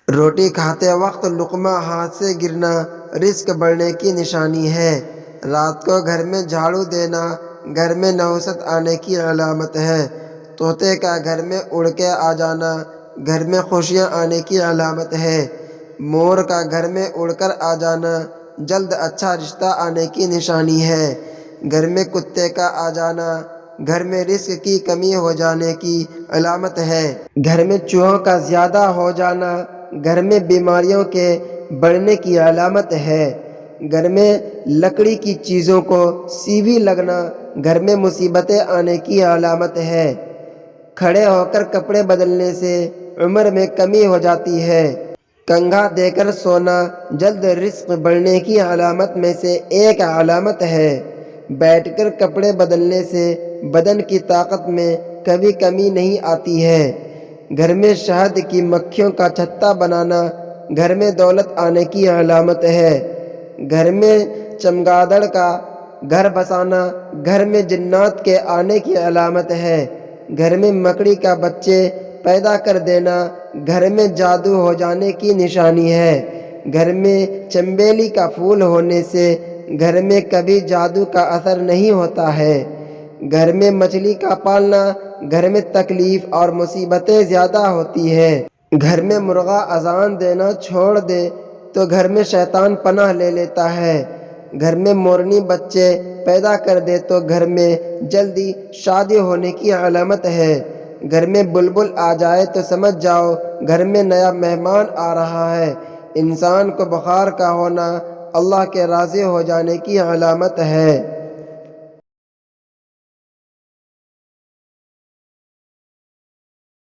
روٹی کھاتے وقت لقمہ ہاتھ سے گرنا رزق بڑھنے کی نشانی ہے۔ رات کو گھر میں جھاڑو دینا گھر میں نحوست آنے کی علامت ہے۔ طوطے کا گھر میں اڑ کے آ جانا گھر میں خوشیاں آنے کی علامت ہے۔ مور کا گھر میں اڑ کر آ جانا جلد اچھا رشتہ آنے کی نشانی ہے۔ گھر میں کتے کا آ جانا گھر میں رزق کی کمی ہو جانے کی علامت ہے۔ گھر میں چوہوں کا زیادہ ہو جانا گھر میں بیماریوں کے بڑھنے کی علامت ہے۔ گھر میں لکڑی کی چیزوں کو سیوی لگنا گھر میں مصیبتیں آنے کی علامت ہے۔ کھڑے ہو کر کپڑے بدلنے سے عمر میں کمی ہو جاتی ہے۔ کنگھا دے کر سونا جلد رزق بڑھنے کی علامت میں سے ایک علامت ہے۔ بیٹھ کر کپڑے بدلنے سے بدن کی طاقت میں کبھی کمی نہیں آتی ہے۔ گھر میں شہد کی مکھیوں کا چھتہ بنانا گھر میں دولت آنے کی علامت ہے۔ گھر میں چمگادڑ کا گھر بسانا گھر میں جنات کے آنے کی علامت ہے۔ گھر میں مکڑی کا بچے پیدا کر دینا گھر میں جادو ہو جانے کی نشانی ہے۔ گھر میں چنبیلی کا پھول ہونے سے گھر میں کبھی جادو کا اثر نہیں ہوتا ہے۔ گھر میں مچھلی کا پالنا گھر میں تکلیف اور مصیبتیں زیادہ ہوتی ہے۔ گھر میں مرغا اذان دینا چھوڑ دے تو گھر میں شیطان پناہ لے لیتا ہے۔ گھر میں مورنی بچے پیدا کر دے تو گھر میں جلدی شادی ہونے کی علامت ہے۔ گھر میں بلبل آ جائے تو سمجھ جاؤ گھر میں نیا مہمان آ رہا ہے۔ انسان کو بخار کا ہونا اللہ کے راضی ہو جانے کی علامت ہے۔